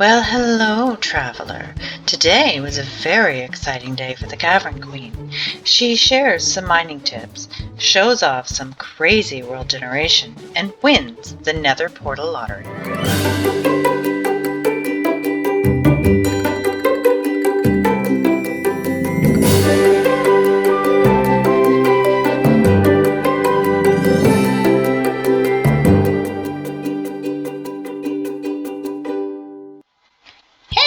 Well, hello, traveler. Today was a very exciting day for the Cavern Queen. She shares some mining tips, shows off some crazy world generation, and wins the Nether Portal Lottery.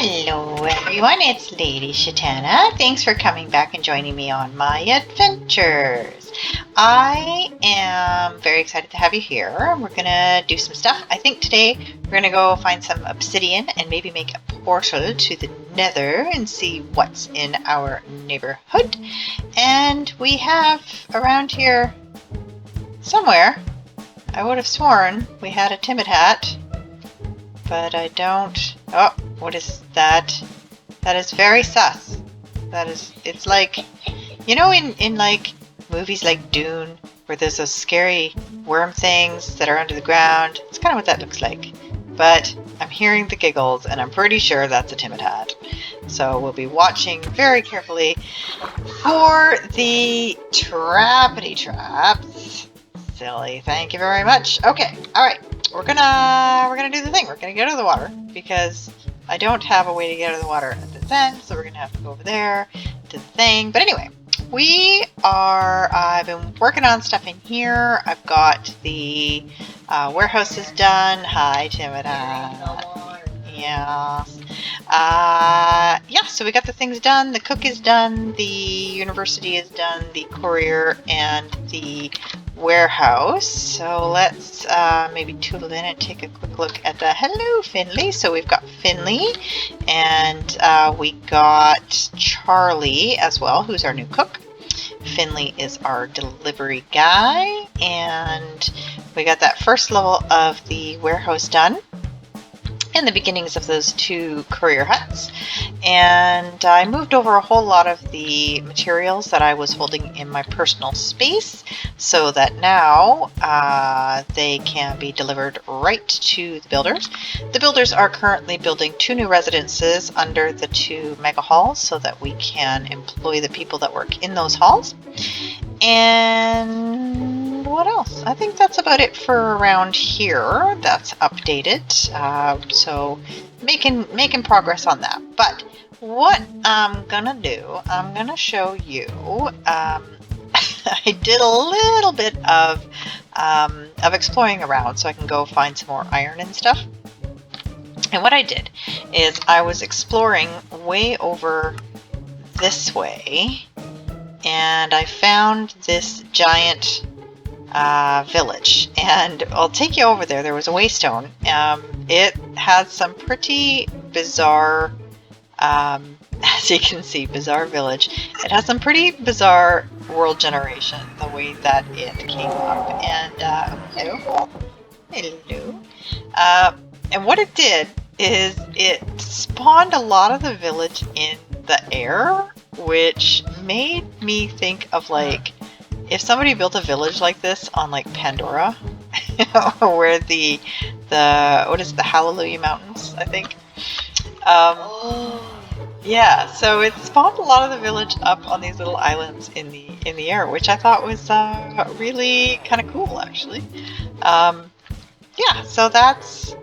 Hello everyone, it's Lady Shatana. Thanks for coming back and joining me on my adventures. I am very excited to have you here. We're gonna do some stuff. I think today we're gonna go find some obsidian and maybe make a portal to the Nether and see what's in our neighborhood. And we have around here somewhere, I would have sworn we had a timid hat, but I don't. Oh, what is that? That is very sus. It's like, you know, in like movies like Dune, where there's those scary worm things that are under the ground. It's kind of what that looks like. But I'm hearing the giggles, and I'm pretty sure that's a timid hat. So we'll be watching very carefully for the trappity traps. Silly, thank you very much. Okay, all right. We're gonna do the thing. We're gonna get out of the water because I don't have a way to get out of the water at this end, so we're gonna have to go over there to the thing. But anyway, I've been working on stuff in here. I've got the warehouses done. Hi, Timida. Yeah. So we got the things done. The cook is done. The university is done. The courier and the warehouse. So let's maybe toodle in and take a quick look at the hello Finley. So we've got Finley and we got Charlie as well, who's our new cook. Finley is our delivery guy, and we got that first level of the warehouse done and the beginnings of those two courier huts. And I moved over a whole lot of the materials that I was holding in my personal space so that now they can be delivered right to the builders. The builders are currently building 2 new residences under the 2 mega halls so that we can employ the people that work in those halls. And what else? I think that's about it for around here. That's updated. So making progress on that. But what I'm gonna do, I'm gonna show you. I did a little bit of exploring around so I can go find some more iron and stuff. And what I did is I was exploring way over this way, and I found this giant village, and I'll take you over there. There was a waystone. It has some pretty bizarre, as you can see, bizarre village. It has some pretty bizarre world generation, the way that it came up. And hello. And what it did is it spawned a lot of the village in the air, which made me think of like if somebody built a village like this on like Pandora, where the what is it, the Hallelujah Mountains, I think. Yeah, so it spawned a lot of the village up on these little islands in the air, which I thought was really kind of cool, actually. Yeah, so that's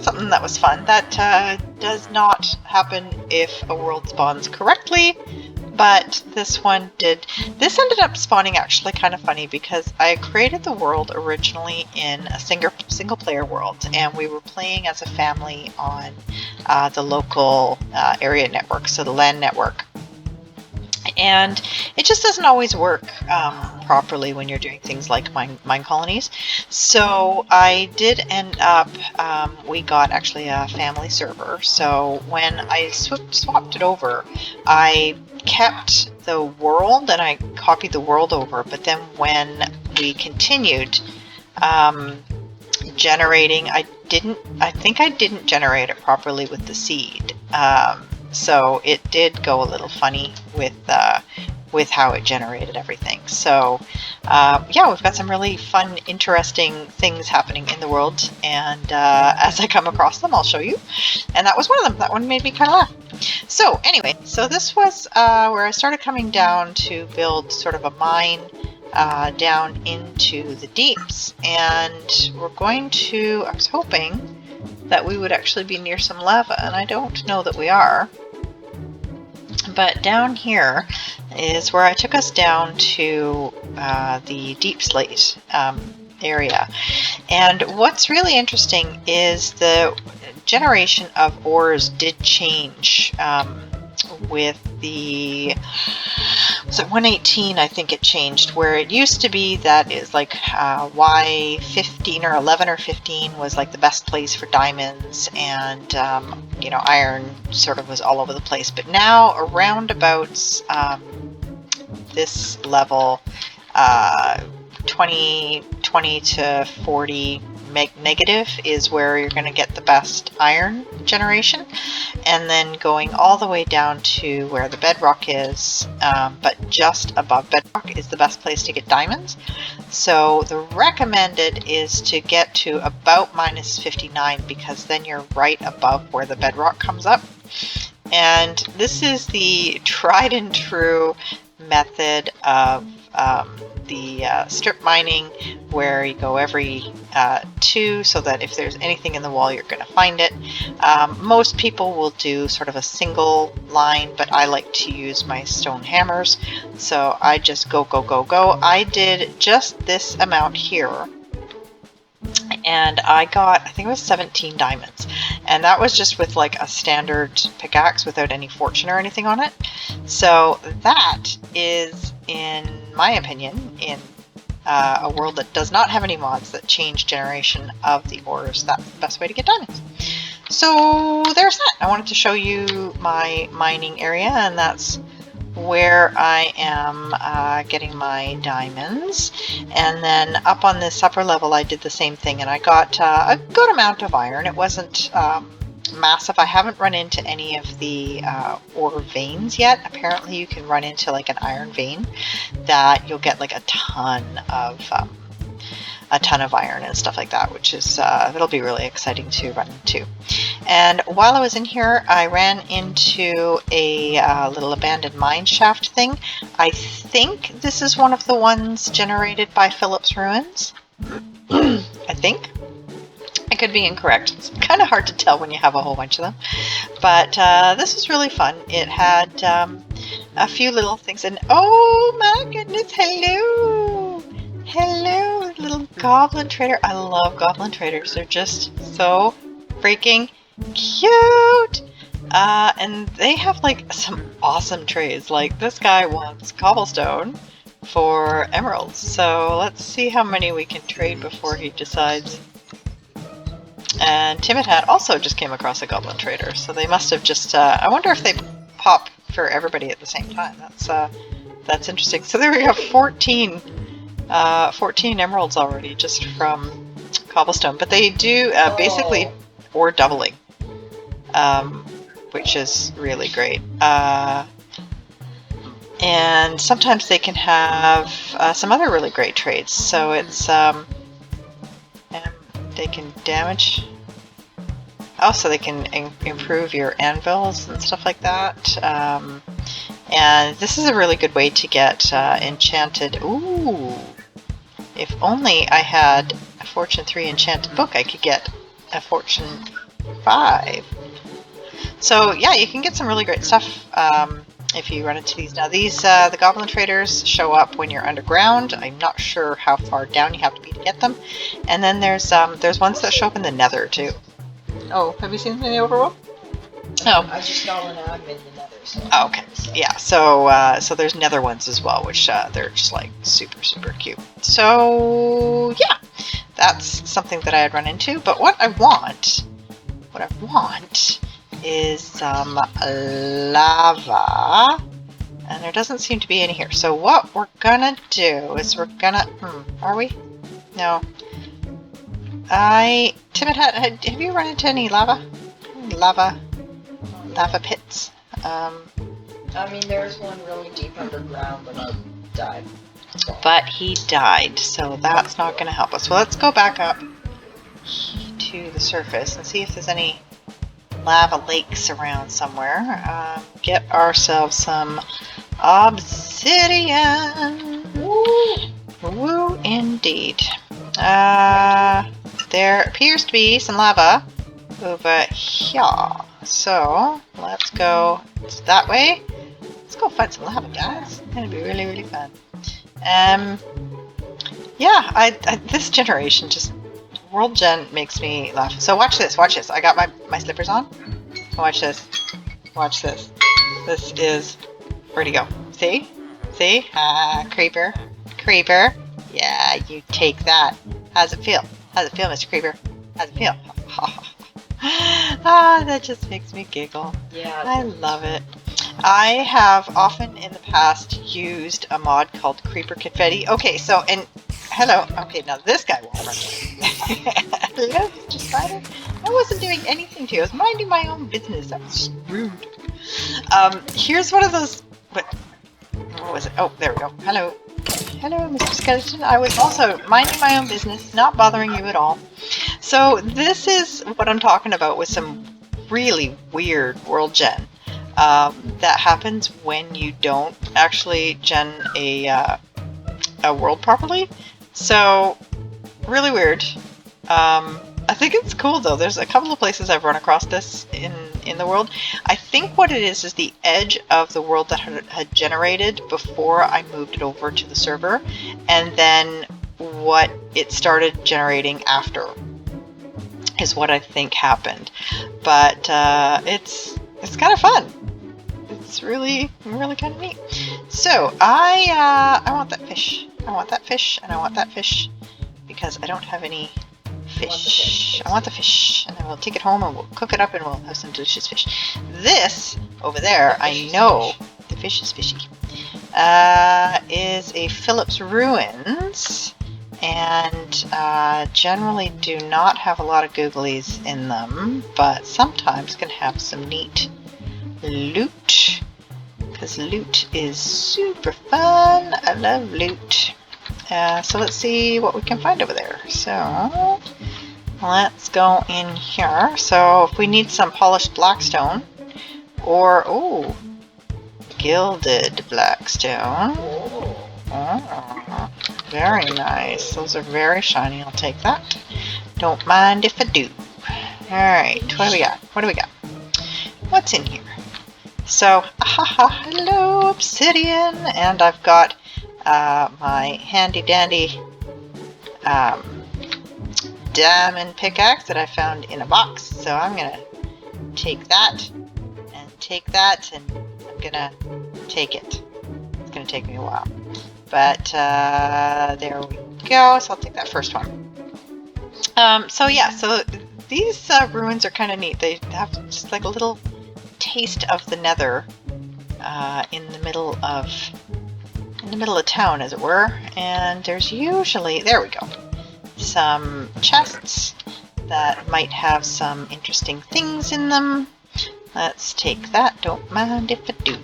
something that was fun. That does not happen if a world spawns correctly, but this one did. This ended up spawning actually kind of funny because I created the world originally in a single player world, and we were playing as a family on the local area network, so the LAN network. And it just doesn't always work properly when you're doing things like Minecolonies. So I did end up, we got actually a family server. So when I swapped it over, I kept the world and I copied the world over. But then when we continued generating, I think I didn't generate it properly with the seed. So it did go a little funny with with how it generated everything. So yeah, we've got some really fun, interesting things happening in the world, and as I come across them, I'll show you. And that was one of them. That one made me kind of laugh. So anyway, so this was where I started coming down to build sort of a mine down into the deeps, and we're going to, I was hoping that we would actually be near some lava, and I don't know that we are. But down here is where I took us down to the deep slate area. And what's really interesting is the generation of ores did change with the, was it 118? I think it changed, where it used to be that is like Y15 or 11 or 15 was like the best place for diamonds, and you know, iron sort of was all over the place. But now around about this level, 20 to 40 negative is where you're going to get the best iron generation, and then going all the way down to where the bedrock is, but just above bedrock is the best place to get diamonds. So the recommended is to get to about minus 59, because then you're right above where the bedrock comes up. And this is the tried and true method of the strip mining, where you go every 2, so that if there's anything in the wall, you're going to find it. Most people will do sort of a single line, but I like to use my stone hammers, so I just go. I did just this amount here, and I got, I think it was 17 diamonds, and that was just with like a standard pickaxe without any fortune or anything on it. So that is, in my opinion, in a world that does not have any mods that change generation of the ores, that's the best way to get diamonds. So there's that. I wanted to show you my mining area, and that's where I am getting my diamonds. And then up on this upper level, I did the same thing, and I got a good amount of iron. It wasn't massive. I haven't run into any of the ore veins yet. Apparently you can run into like an iron vein that you'll get like a ton of iron and stuff like that, which is it'll be really exciting to run into. And while I was in here, I ran into a little abandoned mine shaft thing. I think this is one of the ones generated by Philip's Ruins. I think. I could be incorrect. It's kind of hard to tell when you have a whole bunch of them. But this was really fun. It had a few little things. And oh my goodness, hello! Hello, little goblin trader. I love goblin traders. They're just so freaking cute. And they have like some awesome trades. Like this guy wants cobblestone for emeralds. So let's see how many we can trade before he decides. And Timid Hat also just came across a goblin trader, so they must have just, I wonder if they pop for everybody at the same time. That's interesting. So there we have 14 emeralds already just from cobblestone, but they do basically ore doubling, which is really great. And sometimes they can have some other really great trades. So it's they can damage. Also, they can improve your anvils and stuff like that. And this is a really good way to get enchanted. Ooh! If only I had a Fortune 3 enchanted book, I could get a Fortune 5. So yeah, you can get some really great stuff if you run into these. Now these, the goblin traders show up when you're underground. I'm not sure how far down you have to be to get them. And then there's ones that show up in the Nether too. Oh, have you seen them in the overworld? Oh. I just got one out. I'm in the Nether. So oh, okay. Yeah. So there's Nether ones as well, which they're just like super cute. So yeah, that's something that I had run into. But what I want is some lava, and there doesn't seem to be any here. So what we're gonna do is we're gonna, are we? No. Timid Hat, have you run into any lava pits? I mean, there's one really deep underground, but I died. But he died, so that's not going to help us. Well, let's go back up to the surface and see if there's any lava lakes around somewhere. Get ourselves some obsidian. Woo, indeed. There appears to be some lava over here. So let's go that way. Let's go find some lava, guys. It's gonna be really, really fun. Yeah, this generation just World Gen makes me laugh. So watch this, watch this. I got my slippers on. Watch this. Watch this. This is where'd he go? See? See? Creeper. Creeper. Yeah, you take that. How's it feel? How's it feel, Mr. Creeper? How's it feel? That just makes me giggle. Yeah. I love it. I have often in the past used a mod called Creeper Confetti. Okay, so, and hello. Okay, now this guy won't run away. Hello, Mr. Spider. I wasn't doing anything to you. I was minding my own business. That was rude. Here's one of those. What was it? Oh, there we go. Hello. Hello, Mr. Skeleton. I was also minding my own business, not bothering you at all. So this is what I'm talking about with some really weird world gen that happens when you don't actually gen a world properly. So really weird. I think it's cool though. There's a couple of places I've run across this in the world. I think what it is the edge of the world that had generated before I moved it over to the server, and then what it started generating after is what I think happened. But it's kind of fun. It's really kind of neat. So I want that fish. I want that fish, and I want that fish because I don't have any fish. I want the fish, and then we'll take it home and we'll cook it up and we'll have some delicious fish. This over there, I know the fish is fishy. Is a Philip's Ruins, and generally do not have a lot of googlies in them, but sometimes can have some neat loot, because loot is super fun. I love loot. So let's see what we can find over there. So let's go in here. So if we need some polished blackstone, or oh, gilded blackstone. Oh, very nice. Those are very shiny. I'll take that. Don't mind if I do. Alright, what do we got? What do we got? What's in here? So, hello, obsidian, and I've got my handy dandy diamond pickaxe that I found in a box. So I'm gonna take that, and I'm gonna take it. It's gonna take me a while, but there we go. So I'll take that first one. So yeah, so these ruins are kind of neat. They have just like a little taste of the Nether in the middle of town, as it were. And there's usually, there we go, some chests that might have some interesting things in them. Let's take that. Don't mind if I do.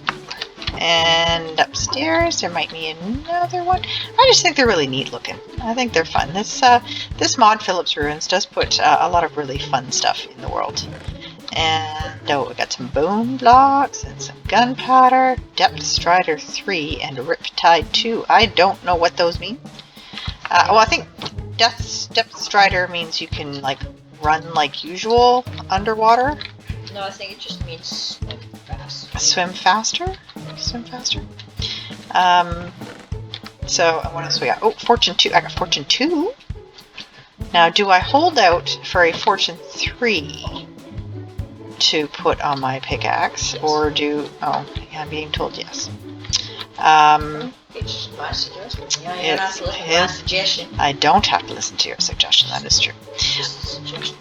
And upstairs there might be another one. I just think they're really neat looking. I think they're fun. This mod Philip's Ruins does put a lot of really fun stuff in the world. And oh, we got some bone blocks and some gunpowder, Depth Strider 3 and Riptide 2. I don't know what those mean. Well, I think Depth Strider means you can like run like usual underwater. No, I think it just means swim fast. Swim faster? Swim faster? So what else we got? Oh, Fortune 2. I got Fortune 2. Now, do I hold out for a Fortune 3 to put on my pickaxe, yes, or do... Oh, yeah, I'm being told yes. It's my suggestion. Yeah, you don't have to listen to my suggestion. I don't have to listen to your suggestion, that is true.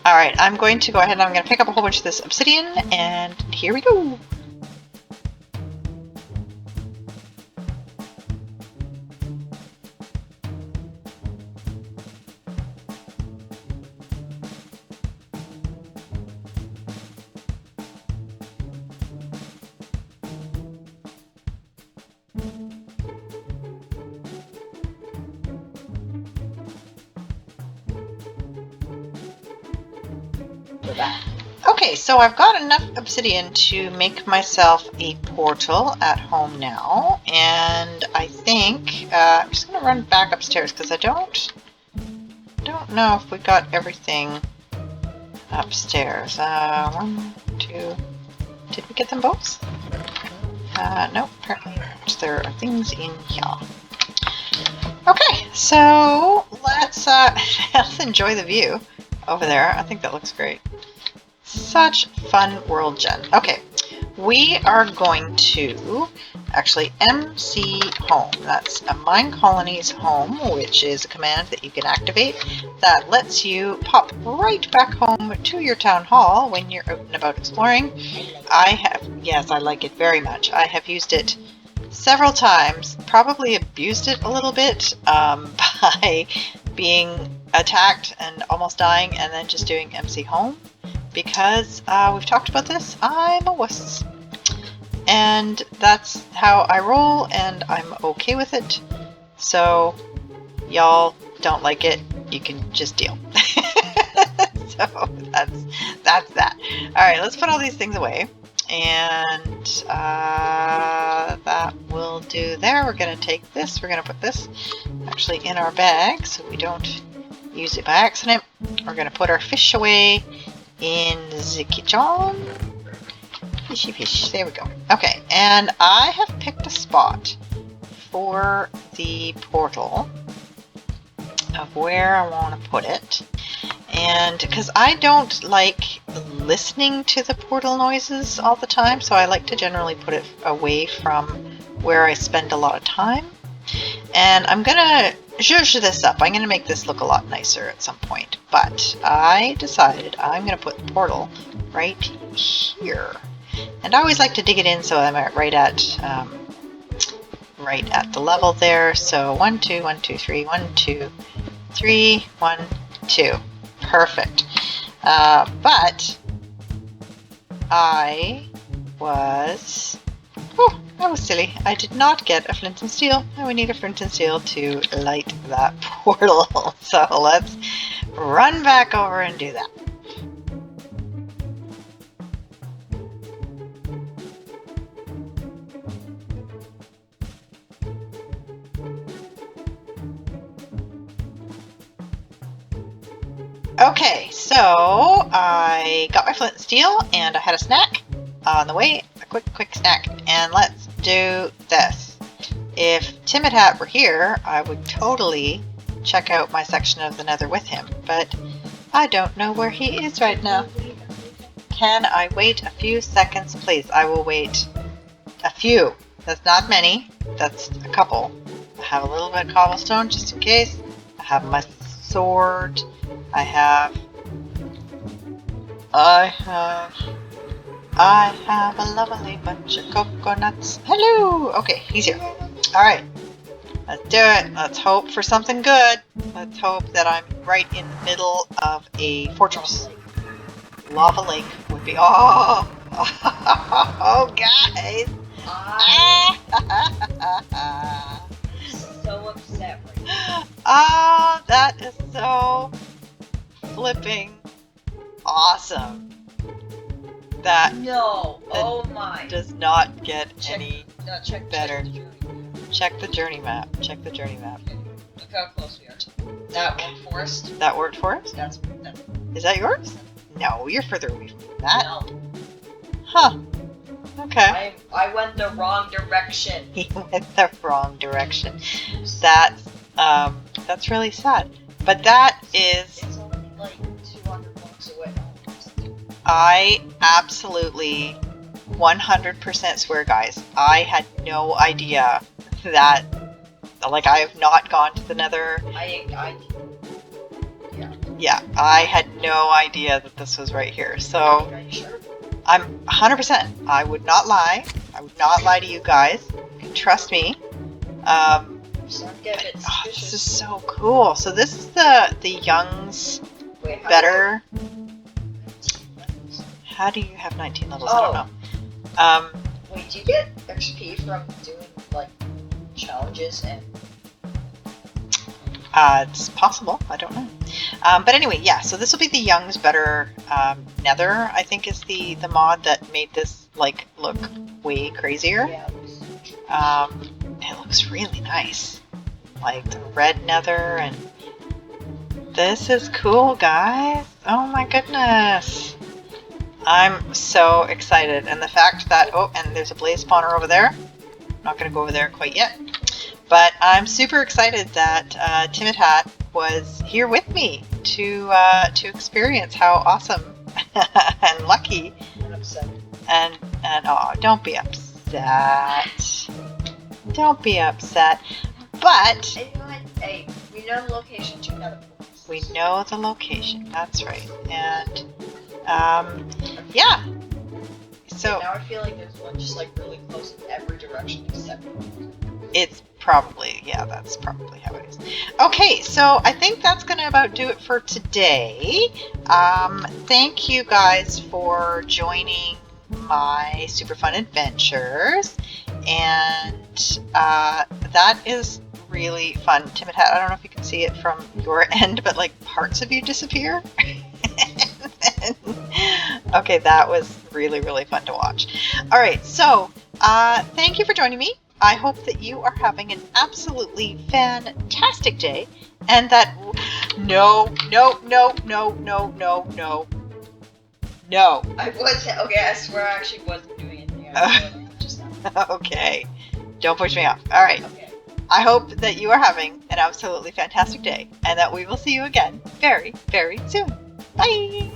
Alright, I'm going to go ahead and I'm going to pick up a whole bunch of this obsidian, and here we go! we're back. Okay, so I've got enough obsidian to make myself a portal at home now, and I think I'm just gonna run back upstairs because I don't know if we got everything upstairs. 1, 2. Did we get them both? No, apparently there are things in here. Okay, so let's enjoy the view over there. I think that looks great. Such fun world gen. Okay, we are going to actually MC home. That's a Minecolonies home, which is a command that you can activate that lets you pop right back home to your town hall when you're out and about exploring. Yes, I like it very much. I have used it several times, probably abused it a little bit by being attacked and almost dying and then just doing MC home. Because we've talked about this, I'm a wuss. And that's how I roll, and I'm okay with it. So, y'all don't like it, you can just deal. So, that's that. Alright, let's put all these things away. And that will do there. We're going to take this, we're going to put this actually in our bag so we don't use it by accident. We're going to put our fish away in the kitchen. Fishy fish, there we go. Okay, and I have picked a spot for the portal of where I want to put it. And because I don't like listening to the portal noises all the time, so I like to generally put it away from where I spend a lot of time. And I'm gonna zhuzh this up. I'm gonna make this look a lot nicer at some point. But I decided I'm gonna put the portal right here. And I always like to dig it in so I'm right at the level there. So 1, 2, 1, 2, 3, 1, 2, 3, 1, 2. Perfect. But I was... Oh, that was silly. I did not get a flint and steel. Now we need a flint and steel to light that portal. So let's run back over and do that. Okay, so I got my flint and steel and I had a snack on the way, a quick snack, and let's do this. If Timid Hat were here, I would totally check out my section of the Nether with him, but I don't know where he is right now. Can I wait a few seconds, please? I will wait a few. That's not many, that's a couple. I have a little bit of cobblestone just in case. I have my sword. I have a lovely bunch of coconuts. Hello! Okay, he's here. Alright, let's do it. Let's hope for something good. Let's hope that I'm right in the middle of a fortress. Lava lake would be... Oh! Oh, guys! I'm so upset right now. Oh, that is so... flipping awesome. That No, oh my. does not get any better. Check the journey map. Check the journey map. Okay, look how close we are. That one forest. That worked for us? That's Is that yours? No, you're further away from that. no. Huh. Okay. I went the wrong direction. He went the wrong direction. That's really sad. But that is... It's only like 200 blocks away. I absolutely 100% swear, guys. I had no idea that, like, I have not gone to the Nether. Yeah, I had no idea that this was right here. So, Are you sure? I'm 100%. I would not lie. I would not lie to you guys. You can trust me. This is so cool. So this is the Young's better. How do you have 19 levels? I don't know. Wait, do you get XP from doing like challenges and? It's possible. I don't know. But anyway, yeah, so this will be the Young's Better Nether, I think is the mod that made this like look way crazier. Yeah. It looks really nice. Like the red nether, and this is cool, guys. Oh my goodness. I'm so excited. And the fact that, oh, and there's a blaze spawner over there. I'm not going to go over there quite yet. But I'm super excited that Timid Hat was here with me to experience how awesome and lucky. I'm upset. And oh, don't be upset. Don't be upset. But Hey, you know what? Hey, we know the location to another place. we know the location. That's right. And yeah. So now I feel like there's one just like really close in every direction except one. it's probably, yeah, that's probably how it is. Okay, so I think that's going to about do it for today. Thank you guys for joining my super fun adventures. And that is really fun. Timid Hat, I don't know if you can see it from your end, but like parts of you disappear. Okay, that was really, really fun to watch. All right, so thank you for joining me. I hope that you are having an absolutely fantastic day, and that no. I wasn't. Okay, I swear I actually wasn't doing anything. I was doing it just now. Okay, don't push me off. All right. Okay. I hope that you are having an absolutely fantastic day, and that we will see you again very, very soon. Bye.